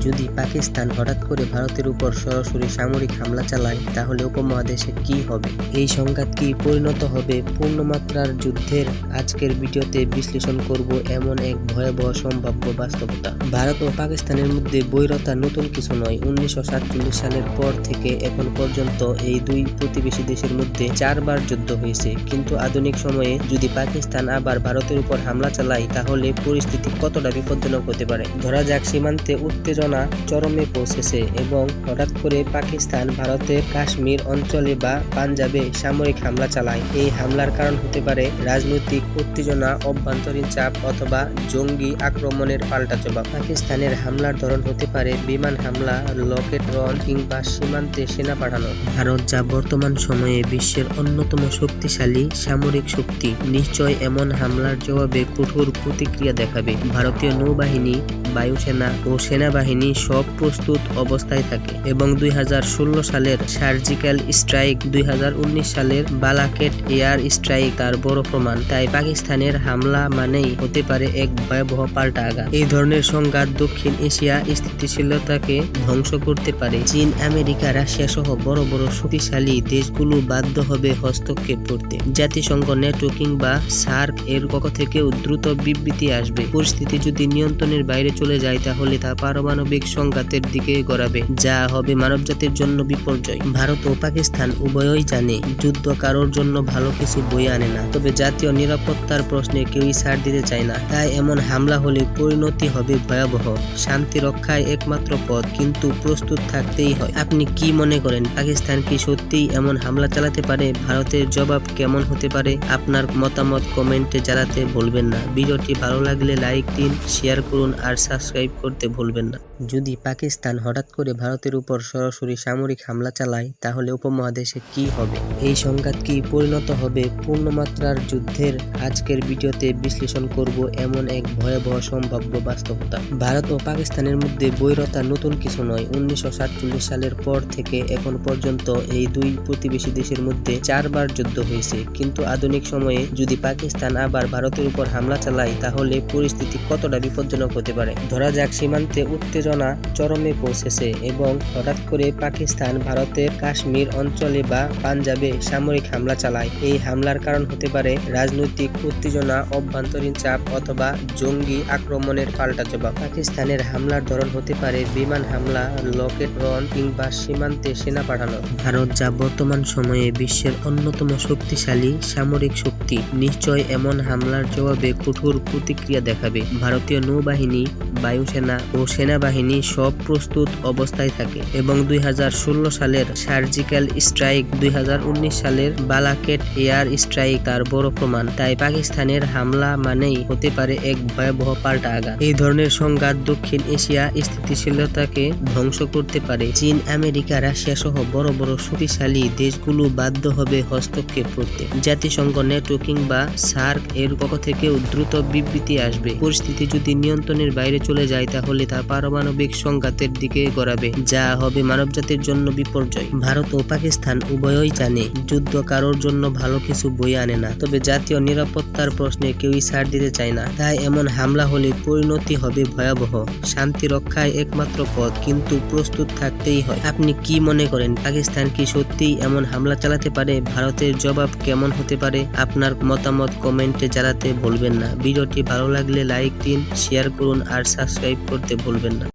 যদি পাকিস্তান হঠাৎ করে ভারতের উপর সরাসরি সামরিক হামলা চালায় তাহলে উপমহাদেশে কি হবে? এই সংঘাত কি পরিণত হবে পূর্ণমাত্রার যুদ্ধের? আজকের ভিডিওতে বিশ্লেষণ করব এমন এক ভয়াবহ সম্ভাব্য বাস্তবতা। ভারত ও পাকিস্তানের মধ্যে বৈরতা নতুন কিছু নয়। 1947 সালের পর থেকে এখন পর্যন্ত এই দুই প্রতিবেশী দেশের মধ্যে 4 বার যুদ্ধ হয়েছে। কিন্তু আধুনিক সময়ে যদি পাকিস্তান আবার ভারতের উপর হামলা চালায় তাহলে পরিস্থিতি কতটা বিপজ্জনক হতে পারে। ধরা যাক সীমান্তে উত্তেজনা চরমে পৌঁছেছে এবং হঠাৎ করে পাকিস্তান ভারতের কাশ্মীর অঞ্চলে বা পাঞ্জাবে সামরিক হামলা চালায়। এই হামলার কারণ হতে পারে রাজনৈতিক উত্তেজনা, অভ্যন্তরীণ চাপ অথবা জঙ্গি আক্রমণের পাল্টা জবাব। পাকিস্তানের হামলার ধরন হতে পারে বিমান হামলা, রকেট রন কিংবা সীমান্তে সেনা পাঠানো। ভারত যা বর্তমান সময়ে বিশ্বের অন্যতম শক্তিশালী সামরিক শক্তি, নিশ্চয় এমন হামলার জবাবে কঠোর প্রতিক্রিয়া দেখাবে। ভারতীয় নৌবাহিনী, বায়ুসেনা ও সেনাবাহিনী সব প্রস্তুত অবস্থায় থাকে এবং 2016 সালের সার্জিক্যাল স্ট্রাইক, 2019 সালের বালাকেট এয়ার স্ট্রাইক তার বড় প্রমাণ। তাই পাকিস্তানের হামলা মানেই হতে পারে এক ভয়াবহ পাল্টা আঘাত। এই ধরনের সংঘাত দক্ষিণ এশিয়া স্থিতিশীলতাকে ধ্বংস করতে পারে। চীন, আমেরিকা, রাশিয়া সহ বড় বড় শক্তিশালী দেশগুলো বাধ্য হবে হস্তক্ষেপ করতে। জাতিসংঘ, নেটো কিংবা সার্ক এর পক্ষ থেকেও দ্রুত বিবৃতি আসবে। পরিস্থিতি যদি নিয়ন্ত্রণের বাইরে চলে যায় তাহলে তা পারমাণবিক সংঘাতের দিকে গড়াবে, যা হবে মানবজাতির জন্য বিপর্যয়। ভারত ও পাকিস্তান উভয়ই জানে যুদ্ধ কারোর জন্য ভালো কিছু বয়ে আনে না, তবে জাতীয় নিরাপত্তার প্রশ্নে কেউই ছাড় দিতে চায় না। তাই এমন হামলা হলে পরিণতি হবে ভয়াবহ। শান্তি রক্ষায় একমাত্র পথ, কিন্তু প্রস্তুত থাকতেই হয়। আপনি কি মনে করেন, পাকিস্তান কি সত্যিই এমন হামলা চালাতে পারে? ভারতের জবাব কেমন হতে পারে? আপনার মতামত কমেন্টে জানাতে ভুলবেন না। ভিডিওটি ভালো লাগলে লাইক দিন, শেয়ার করুন আর সাবস্ক্রাইব করতে ভুলবেন না। যদি পাকিস্তান হঠাৎ করে ভারতের উপর সরাসরি সামরিক হামলা চালায় তাহলে উপমহাদেশে কি হবে? এই সংঘাত কি পরিণত হবে পূর্ণমাত্রার যুদ্ধের? আজকের ভিডিওতে বিশ্লেষণ করব এমন এক ভয়াবহ সম্ভাব্য বাস্তবতা। ভারত ও পাকিস্তানের মধ্যে বৈরতা নতুন কিছু নয়। 1947 সালের পর থেকে এখন পর্যন্ত এই দুই প্রতিবেশী দেশের মধ্যে 4 বার যুদ্ধ হয়েছে। কিন্তু আধুনিক সময়ে যদি পাকিস্তান আবার ভারতের উপর হামলা চালায় তাহলে পরিস্থিতি কতটা বিপজ্জনক হতে পারে। ধরা যাক সীমান্তে উত্তেজনা চরমে পৌঁছেছে এবং হঠাৎ করে পাকিস্তান ভারতের কাশ্মীর অঞ্চলে বা পাঞ্জাবে সামরিক হামলা চালায়। এই হামলার কারণ হতে পারে রাজনৈতিক উত্তেজনা, অভ্যন্তরীণ চাপ অথবা জঙ্গি আক্রমণের পাল্টা জবাব। পাকিস্তানের হামলার ধরন হতে পারে বিমান হামলা, রকেট রন কিংবা সীমান্তে সেনা পাঠানো। ভারত যা বর্তমান সময়ে বিশ্বের অন্যতম শক্তিশালী সামরিক শক্তি, নিশ্চয় এমন হামলার জবাবে কঠোর প্রতিক্রিয়া দেখাবে। ভারতীয় নৌবাহিনী, বায়ুসেনা ও সেনাবাহিনী সব প্রস্তুত অবস্থায় থাকে এবং 2016 সালের সার্জিক্যাল স্ট্রাইক, 2019 সালের বালাকেট এয়ার স্ট্রাইক তার বড় প্রমাণ। তাই পাকিস্তানের হামলা মানেই হতে পারে এক ভয়াবহ পাল্টা আঘাত। এই ধরনের সংঘাত দক্ষিণ এশিয়া স্থিতিশীলতাকে ধ্বংস করতে পারে। চীন, আমেরিকা, রাশিয়া সহ বড় বড় শক্তিশালী দেশগুলো বাধ্য হবে হস্তক্ষেপ করতে। জাতিসংঘ, নেটো কিংবা সার্ক এর পক্ষ থেকেও দ্রুত বিবৃতি আসবে। পরিস্থিতি যদি নিয়ন্ত্রণের বাইরে চলে যায় তাহলে তা পারমাণবিক সংঘাতের দিকে গড়াবে, যা হবে মানবজাতির জন্য বিপর্যয়। ভারত ও পাকিস্তান উভয়ই জানে যুদ্ধ কারোর জন্য ভালো কিছু বয়ে আনে না, তবে জাতীয় নিরাপত্তার প্রশ্নে কেউই ছাড় দিতে চায় না। তাই এমন হামলা হলে পরিণতি হবে ভয়াবহ। শান্তি রক্ষায় একমাত্র পথ, কিন্তু প্রস্তুত থাকতেই হয়। আপনি কি মনে করেন, পাকিস্তান কি সত্যিই এমন হামলা চালাতে পারে? ভারতের জবাব কেমন হতে পারে? আপনার মতামত কমেন্টে জানাতে ভুলবেন না। ভিডিওটি ভালো লাগলে লাইক দিন, শেয়ার করুন আর সাবস্ক্রাইব করতে ভুলবেন না।